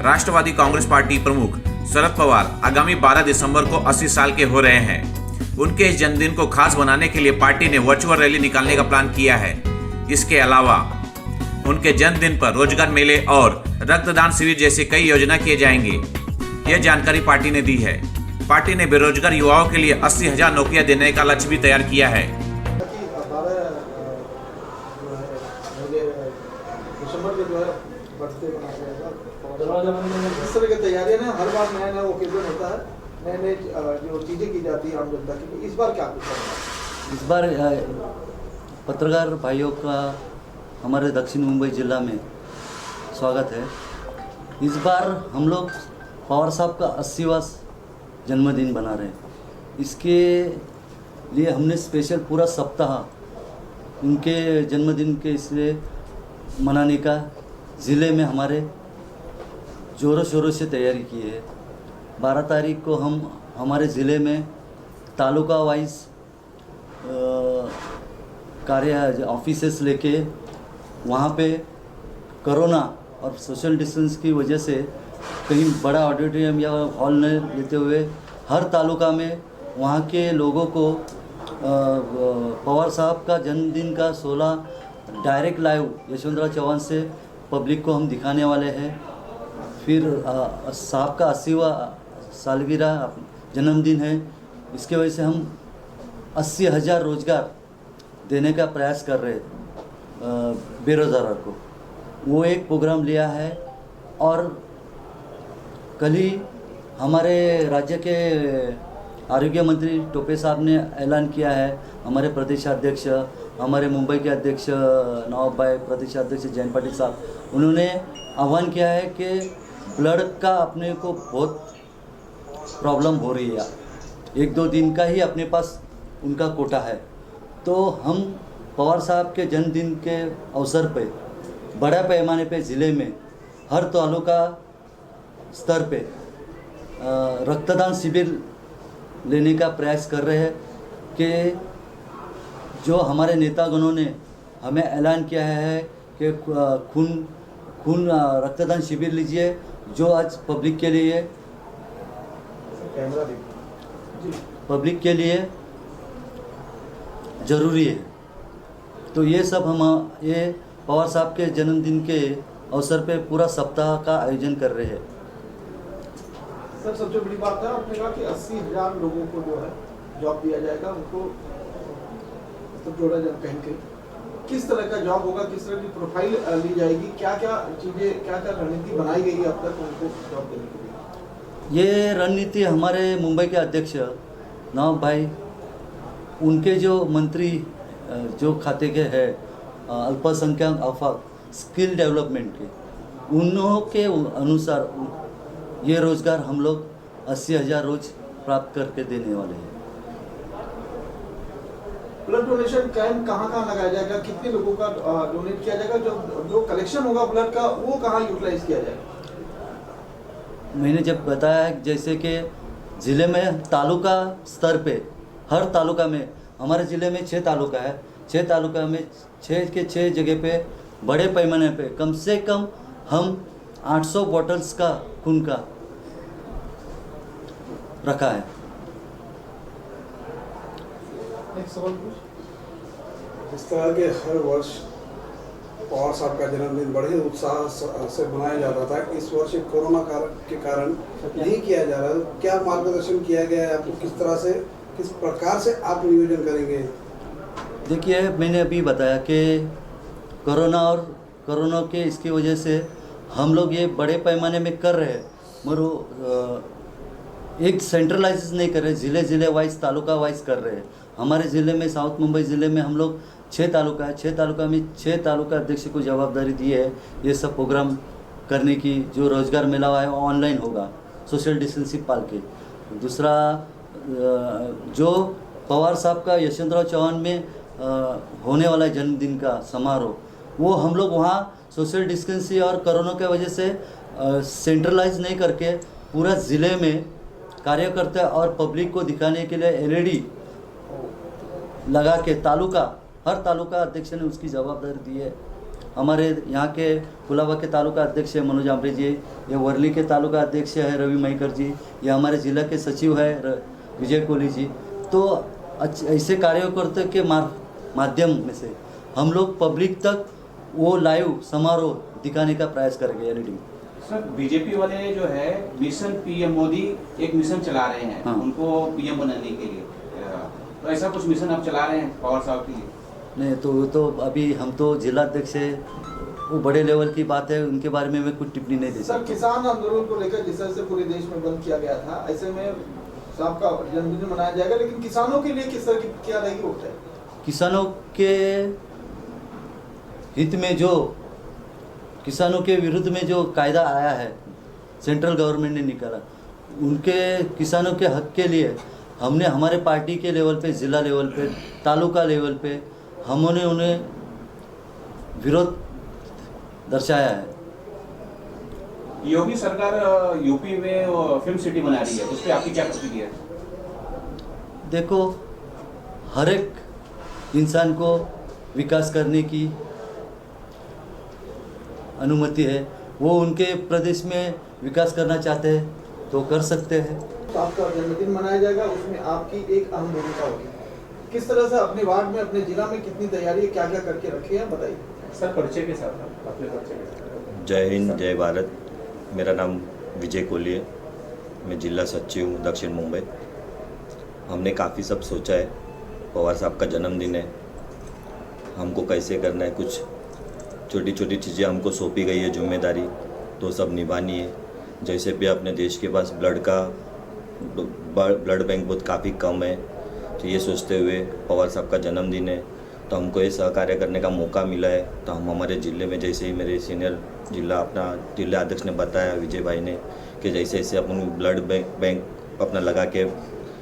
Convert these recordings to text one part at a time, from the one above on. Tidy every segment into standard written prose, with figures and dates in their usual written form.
राष्ट्रवादी Congress party प्रमुख शरद पवार आगामी 12 दिसंबर को 80 साल के हो रहे हैं। उनके इस जन्मदिन को खास बनाने के लिए पार्टी ने वर्चुअल रैली निकालने का प्लान किया है। इसके अलावा उनके जन्मदिन पर रोजगार मेले और रक्तदान शिविर जैसे कई योजना किए जाएंगे। यह जानकारी पार्टी ने दी है। पार्टी ने बेरोजगार युवाओं के लिए 80,000 नौकरियां देने का लक्ष्य भी तैयार किया है। इस तरह की तैयारियां ना हर बार नया ओकेजन होता है, नए जो चीज़ें की जाती है आम जनता के लिए। इस बार क्या कुछ है? इस बार पत्रकार भाइयों का हमारे दक्षिण मुंबई जिला में स्वागत है। इस बार हम लोग पवार साहब का 80वां जन्मदिन बना रहे हैं। इसके लिए हमने स्पेशल पूरा सप्ताह उनके जन्मदिन के इसलिए मनाने का ज़िले में हमारे ज़ोरों शोरों से तैयारी की है। 12 तारीख को हम हमारे ज़िले में तालुका वाइज कार्य ऑफिसेस लेके वहाँ पे कोरोना और सोशल डिस्टेंस की वजह से कहीं बड़ा ऑडिटोरियम या हॉल न लेते हुए हर तालुका में वहाँ के लोगों को पवार साहब का जन्मदिन का 16 डायरेक्ट लाइव यशवंतराव चौहान से पब्लिक को हम दिखाने वाले हैं। फिर साहब का 80वां सालगिरह जन्मदिन है। इसके वजह से हम 80,000 रोज़गार देने का प्रयास कर रहे बेरोज़गारों को। वो एक प्रोग्राम लिया है। और कल ही हमारे राज्य के आरोग्य मंत्री टोपे साहब ने ऐलान किया है, हमारे प्रदेशाध्यक्ष, हमारे मुंबई के अध्यक्ष नवाब भाई, प्रदेशाध्यक्ष जयंत पाटिल साहब, उन्होंने आह्वान किया है कि ब्लड का अपने को बहुत प्रॉब्लम हो रही है। 1-2 दिन का ही अपने पास उनका कोटा है। तो हम पवार साहब के जन्मदिन के अवसर पे बड़े पैमाने पे ज़िले में हर तालुका स्तर पे रक्तदान शिविर लेने का प्रयास कर रहे हैं कि जो हमारे नेतागणों ने हमें ऐलान किया है कि खून रक्तदान शिविर लीजिए, जो आज पब्लिक के लिए ज़रूरी है। तो ये सब हम ये पवार साहब के जन्मदिन के अवसर पे पूरा सप्ताह का आयोजन कर रहे हैं। सर, सबसे बड़ी बात है, आपने कहा कि 80,000 लोगों को जो है जॉब दिया जाएगा, उनको तो जोड़ा जाए कहीं के। किस तरह का जॉब होगा, किस तरह की प्रोफाइल ली जाएगी, क्या क्या चीज़ें, क्या क्या रणनीति बनाई गई अब तक उनको जॉब देने के लिए? ये रणनीति हमारे मुंबई के अध्यक्ष नवाब भाई, उनके जो मंत्री जो खाते के हैं अल्पसंख्यक आफाक स्किल डेवलपमेंट के, उन्हों के अनुसार ये रोज़गार हम लोग 80,000 रोज़ प्राप्त करके देने वाले हैं। ब्लड डोनेशन कैंप कहाँ लगाया जाएगा, कितने लोगों का डोनेट किया जाएगा, जो कलेक्शन होगा ब्लड का वो कहाँ यूटिलाइज किया जाएगा? मैंने जब बताया जैसे कि ज़िले में तालुका स्तर पे हर तालुका में, हमारे ज़िले में 6 तालुका है, 6 तालुका में 6 के 6 जगह पे बड़े पैमाने पे कम से कम हम 800 बॉटल्स का खून का रखा है। इस तरह के हर वर्ष पवार साहब का जन्मदिन बड़े उत्साह से मनाया जाता था। इस वर्ष कोरोना के कारण नहीं किया जा रहा है। क्या मार्गदर्शन किया गया है आपको, किस तरह से, किस प्रकार से आप नियोजन करेंगे? देखिए, मैंने अभी बताया कि कोरोना के इसकी वजह से हम लोग ये बड़े पैमाने में कर रहे हैं, मगर एक सेंट्रलाइज नहीं कर रहे, ज़िले वाइज तालुका वाइज कर रहे हैं। हमारे ज़िले में, साउथ मुंबई ज़िले में हम लोग 6 तालुका है, 6 तालुका में 6 तालुका अध्यक्ष को जवाबदारी दी है ये सब प्रोग्राम करने की। जो रोज़गार मेला है वो ऑनलाइन होगा, सोशल डिस्टेंसिंग पाल के। दूसरा, जो पवार साहब का यशवंतराव चौहान में होने वाला जन्मदिन का समारोह, वो हम लोग वहाँ सोशल डिस्टेंसिंग और कोरोना की वजह से सेंट्रलाइज नहीं करके पूरा ज़िले में कार्यकर्ता और पब्लिक को दिखाने के लिए LED लगा के हर तालुका अध्यक्ष ने उसकी जवाबदारी दी है। हमारे यहाँ के कुलाबा के तालुका अध्यक्ष है मनोज आमरे जी, ये वर्ली के तालुका अध्यक्ष है रवि मईकर जी, ये हमारे जिला के सचिव है विजय कोहली जी। तो ऐसे कार्यकर्ता के माध्यम में से हम लोग पब्लिक तक वो लाइव समारोह दिखाने का प्रयास करेंगे एलईडी। सर बीजेपी वाले जो है मिशन पीएम मोदी एक मिशन चला रहे हैं, हाँ। उनको पीएम बनाने के लिए, तो ऐसा कुछ मिशन आप चला रहे हैं पवार साहब के लिए? नहीं, तो वो तो अभी हम तो जिला अध्यक्ष है, वो बड़े लेवल की बात है, उनके बारे में मैं कुछ टिप्पणी नहीं दे सर सकता। किसान आंदोलन को लेकर जिस तरह से पूरे देश में बंद किया गया था, ऐसे में साहब का जन्मदिन मनाया जाएगा, लेकिन किसानों के लिए किस तरह की क्या रहेगी वोट है? किसानों के हित में जो, किसानों के विरुद्ध में जो कायदा आया है सेंट्रल गवर्नमेंट ने निकाला, उनके किसानों के हक के लिए हमने हमारे पार्टी के लेवल पे, ज़िला लेवल पे, तालुका लेवल पे हमने उन्हें विरोध दर्शाया है। योगी सरकार यूपी में फिल्म सिटी बना रही है, उस पर आपकी क्या प्रतिक्रिया है? देखो, हर एक इंसान को विकास करने की अनुमति है, वो उनके प्रदेश में विकास करना चाहते हैं तो कर सकते हैं। तो आपका जन्मदिन मनाया जाएगा, उसमें आपकी एक अहम भूमिका होगी। किस तरह से अपने वार्ड में, अपने जिला में कितनी तैयारी है, क्या क्या करके रखी है, बताइए। सर परिचय के साथ अपने परिचय के साथ। जय हिंद, जय भारत। मेरा नाम विजय कोहली है, मैं जिला सचिव हूँ दक्षिण मुंबई। हमने काफ़ी सब सोचा है, पवार साहब का जन्मदिन है, हमको कैसे करना है, कुछ छोटी छोटी चीज़ें हमको सौंपी गई है जिम्मेदारी, तो सब निभानी है। जैसे भी अपने देश के पास ब्लड बैंक बहुत काफ़ी कम है, तो ये सोचते हुए पवार साहब का जन्मदिन है, तो हमको ये सहकार्य करने का मौका मिला है। तो हम हमारे ज़िले में, जैसे ही मेरे सीनियर जिला अध्यक्ष ने बताया विजय भाई ने, कि जैसे जैसे अपन ब्लड बैंक अपना लगा के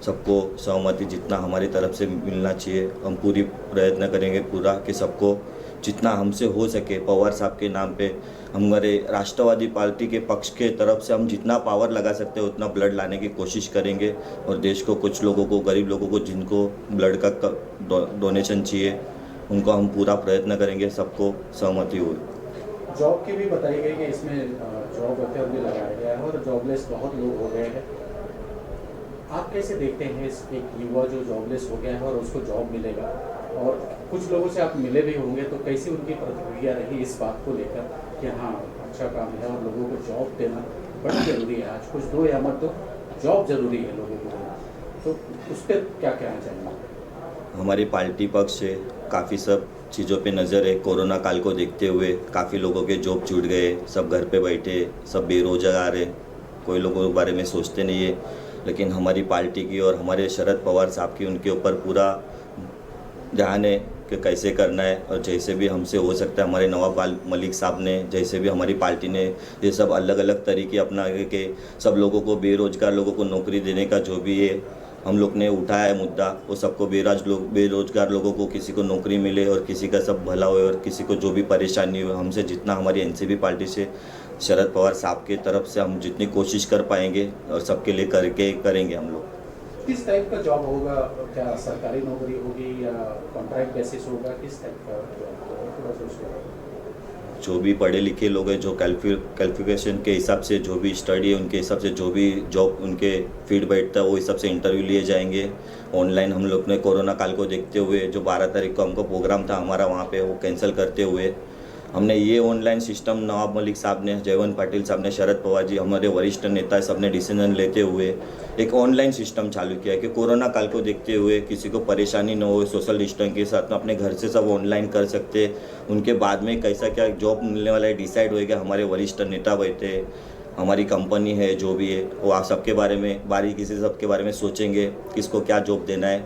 सबको सहमति जितना हमारी तरफ से मिलना चाहिए, हम पूरी प्रयत्न करेंगे पूरा कि सबको जितना हमसे हो सके पवार साहब के नाम पे, हमारे राष्ट्रवादी पार्टी के पक्ष के तरफ से हम जितना पावर लगा सकते हैं उतना ब्लड लाने की कोशिश करेंगे। और देश को, कुछ लोगों को, गरीब लोगों को जिनको ब्लड का डोनेशन चाहिए, उनको हम पूरा प्रयत्न करेंगे, सबको सहमति हो। जॉब की भी बताई गई कि इसमें जॉब वेक्टर भी लगाया गया है और जॉबलेस बहुत लोग हो गए हैं। आप कैसे देखते हैं इस एक युवा जो जॉबलेस हो गया है और उसको जॉब मिलेगा, और कुछ लोगों से आप मिले भी होंगे, तो कैसी उनकी प्रतिक्रिया रही इस बात को लेकर कि हाँ अच्छा काम है और लोगों को जॉब देना बड़ा ज़रूरी है, आज कुछ दो या मत दो, जॉब ज़रूरी है लोगों को देना, तो उस पर क्या कहना चाहेंगे? हमारी पार्टी पक्ष से काफ़ी सब चीज़ों पे नज़र है। कोरोना काल को देखते हुए काफ़ी लोगों के जॉब छूट गए, सब घर पे बैठे, सब बेरोजगार है, कोई लोगों के बारे में सोचते नहीं है। लेकिन हमारी पार्टी की और हमारे शरद पवार साहब की उनके ऊपर पूरा ध्यान है कि कैसे करना है, और जैसे भी हमसे हो सकता है, हमारे नवाब मलिक साहब ने, जैसे भी हमारी पार्टी ने ये सब अलग अलग तरीके अपना के सब लोगों को, बेरोजगार लोगों को नौकरी देने का जो भी है हम लोग ने उठाया है मुद्दा, वो सबको बेरोजगार लोगों को किसी को नौकरी मिले और किसी का सब भला हो, और किसी को जो भी परेशानी हो, हमसे जितना हमारी एनसीपी पार्टी से शरद पवार साहब की तरफ से हम जितनी कोशिश कर पाएंगे और सबके लिए करेंगे हम लोग। किस टाइप का जॉब होगा, क्या सरकारी नौकरी होगी या कॉन्ट्रैक्ट बेसिस होगा, किस टाइप का जॉब होगा, थोड़ा सोचें। जो भी पढ़े लिखे लोग हैं, जो क्वालिफिकेशन के हिसाब से जो भी स्टडी है उनके हिसाब से जो भी जॉब उनके फील्ड बैठता है वो हिसाब से इंटरव्यू लिए जाएंगे। ऑनलाइन हम लोग ने कोरोना काल को देखते हुए जो 12 तारीख को हमको प्रोग्राम था हमारा वहाँ पे, वो कैंसिल करते हुए हमने ये ऑनलाइन सिस्टम, नवाब मलिक साहब ने, जयवंत पाटिल साहब ने, शरद पवार जी, हमारे वरिष्ठ नेता सब ने डिसीजन लेते हुए एक ऑनलाइन सिस्टम चालू किया कि कोरोना काल को देखते हुए किसी को परेशानी न हो, सोशल डिस्टेंस के साथ में अपने घर से सब ऑनलाइन कर सकते। उनके बाद में कैसा क्या जॉब मिलने वाला है डिसाइड होएगा, हमारे वरिष्ठ नेता बैठे, हमारी कंपनी है जो भी है, वो आप सबके बारे में बारीकी से सबके बारे में सोचेंगे, किसको क्या जॉब देना है,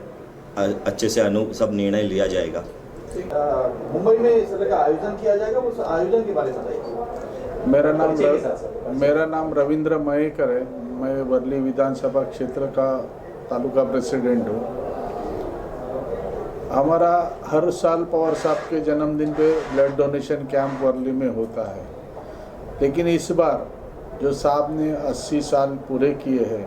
अच्छे से सब निर्णय लिया जाएगा। मुंबई में इस तरह का आयोजन किया जाएगा, उस आयोजन के बारे में बताइए। मेरा नाम रविंद्र मयेकर है, मैं वर्ली विधानसभा क्षेत्र का तालुका प्रेसिडेंट हूँ। हमारा हर साल पवार साहब के जन्मदिन पे ब्लड डोनेशन कैंप वर्ली में होता है, लेकिन इस बार जो साहब ने 80 साल पूरे किए हैं,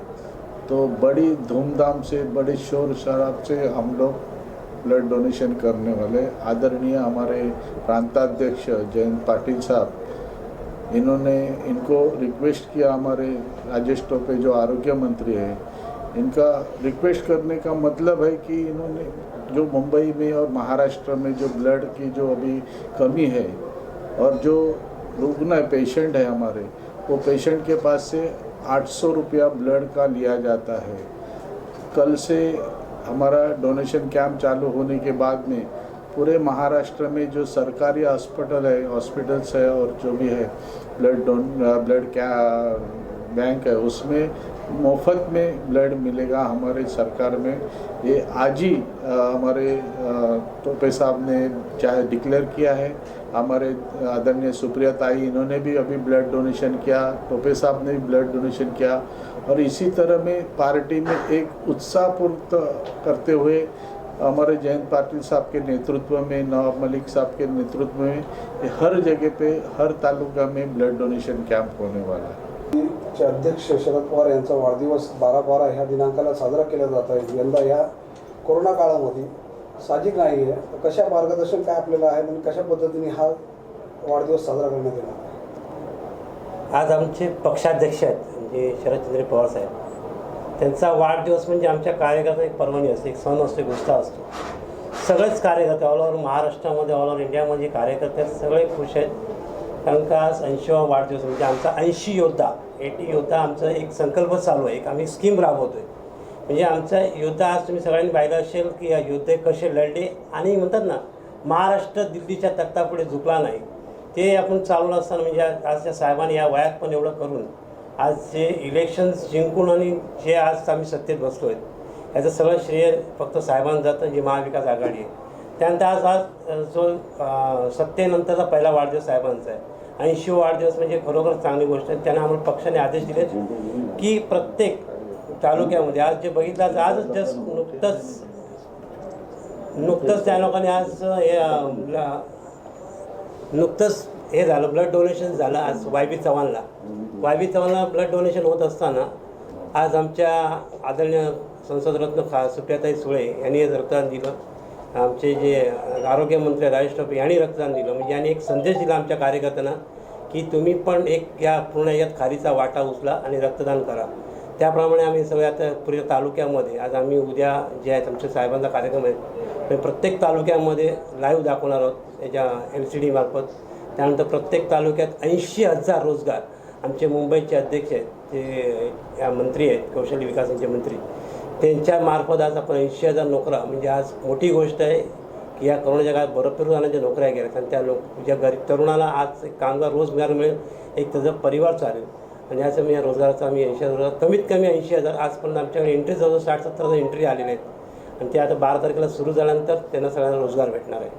तो बड़ी धूमधाम से, बड़ी शोर शराब से हम लोग ब्लड डोनेशन करने वाले आदरणीय हमारे प्रांताध्यक्ष जयंत पाटिल साहब, इन्होंने इनको रिक्वेस्ट किया, हमारे राजेश टोपे जो आरोग्य मंत्री है, इनका रिक्वेस्ट करने का मतलब है कि इन्होंने जो मुंबई में और महाराष्ट्र में जो ब्लड की जो अभी कमी है और जो रुग्ण है, पेशेंट है हमारे, वो पेशेंट के पास से 800 रुपया ब्लड का लिया जाता है। कल से हमारा डोनेशन कैंप चालू होने के बाद में पूरे महाराष्ट्र में जो सरकारी हॉस्पिटल्स है और जो भी है ब्लड बैंक है, उसमें मुफ्त में ब्लड मिलेगा हमारे सरकार में। ये आज ही हमारे टोपे साहब ने चाहे डिक्लेयर किया है। हमारे आदरणीय सुप्रिया ताई, इन्होंने भी अभी ब्लड डोनेशन किया, टोपे साहब ने भी ब्लड डोनेशन किया। और इसी तरह में पार्टी में एक उत्साहपूर्त करते हुए हमारे जयंत पाटिल साहब के नेतृत्व में, नवाब मलिक साहब के नेतृत्व में हर जगह पे, हर तालुका में ब्लड डोनेशन कैंप होने वाला है। चे अध्यक्ष शरद पवार यांचा वाढदिवस 12/12 ह्या दिनांकाला साजरा केला जात आहे। यंदा या कोरोना काळामध्ये साहजिक नाही आहे, तर कशा मार्गदर्शन काय आपल्याला आहे आणि कशा पद्धतीने हा वाढदिवस साजरा करण्यात येणार आहे? आज आमचे पक्षाध्यक्ष आहेत म्हणजे शरदचंद्र पवार साहेब, त्यांचा वाढदिवस म्हणजे आमच्या कार्यकर्त्यांना एक पर्वणी असते, एक सण असतो, एक उत्साह असतो। सगळेच कार्यकर्ते ऑल ओव्हर महाराष्ट्रामध्ये, ऑल ओव्हर इंडियामध्ये कार्यकर्ते सगळे खुश आहेत, कारण का आज 80वा वाढदिवस म्हणजे आमचा 80 योद्धा 80 योद्धा आमचा एक संकल्प चालू आहे, एक आम्ही स्कीम राबवतो आहे। म्हणजे आमचा योद्धा आज तुम्ही सगळ्यांनी पाहिलं असेल की या योद्धे कसे लढले आणि म्हणतात ना, महाराष्ट्र दिल्लीच्या तख्तापुढे झुकला नाही, ते आपण चालवलं असताना म्हणजे आज त्या साहेबांनी या वयात पण एवढं करून आज जे इलेक्शन्स जिंकून आणि जे आज आम्ही सत्तेत बसलो आहेत, याचं सगळं श्रेय फक्त साहेबांना जातं, जी महाविकास आघाडी आहे। त्यानंतर आज जो सत्तेनंतरचा पहिला वाढदिवस साहेबांचा आहे, 80वा वाढदिवस म्हणजे खरोखर चांगली गोष्ट आहे। त्यांना आम्हाला पक्षाने आदेश दिले की प्रत्येक तालुक्यामध्ये आज जे बघितलं, आजच जस्ट नुकतंच त्या लोकांनी आज नुकतंच हे झालं, ब्लड डोनेशन झालं आज वाय.बी. चव्हाणला ब्लड डोनेशन होत असताना आज आमच्या आदरणीय संसदरत्न सुप्रियाताई सुळे यांनी रक्तदान दिलं। आमचे जे आरोग्यमंत्री राजेश टोपे यांनी रक्तदान दिलं। म्हणजे यांनी एक संदेश दिला आमच्या कार्यकर्त्यांना की तुम्ही पण एक या पूर्ण यात खारीचा वाटा उचला आणि रक्तदान करा। त्याप्रमाणे आम्ही सगळ्या आता पुऱ्या तालुक्यामध्ये आज आम्ही उद्या जे आहेत आमच्या साहेबांचा कार्यक्रम आहे, प्रत्येक तालुक्यामध्ये लाईव्ह दाखवणार आहोत याच्या LCD मार्फत। त्यानंतर प्रत्येक तालुक्यात 80,000 रोजगार आमचे मुंबईचे अध्यक्ष आहेत, ते मंत्री आहेत, कौशल्य विकासाचे मंत्री, त्यांच्या मार्फत आज आपण 80,000 नोकऱ्या, म्हणजे आज मोठी गोष्ट आहे की या कोरोनाच्या काळात भरपूर जणांच्या नोकऱ्या गेल्या आणि त्या ज्या गरीब तरुणाला आज एक कामगार रोजगार मिळेल, एक त्याचा परिवार चालेल। आणि असं मी या रोजगाराचा आम्ही 80,000 कमीत कमी 80,000 आजपर्यंत आमच्याकडे एंट्री जवळ 60-70,000 एंट्री आलेल्या आहेत आणि ते आता 12 तारखेला सुरू झाल्यानंतर त्यांना सगळ्यांना रोजगार भेटणार आहे।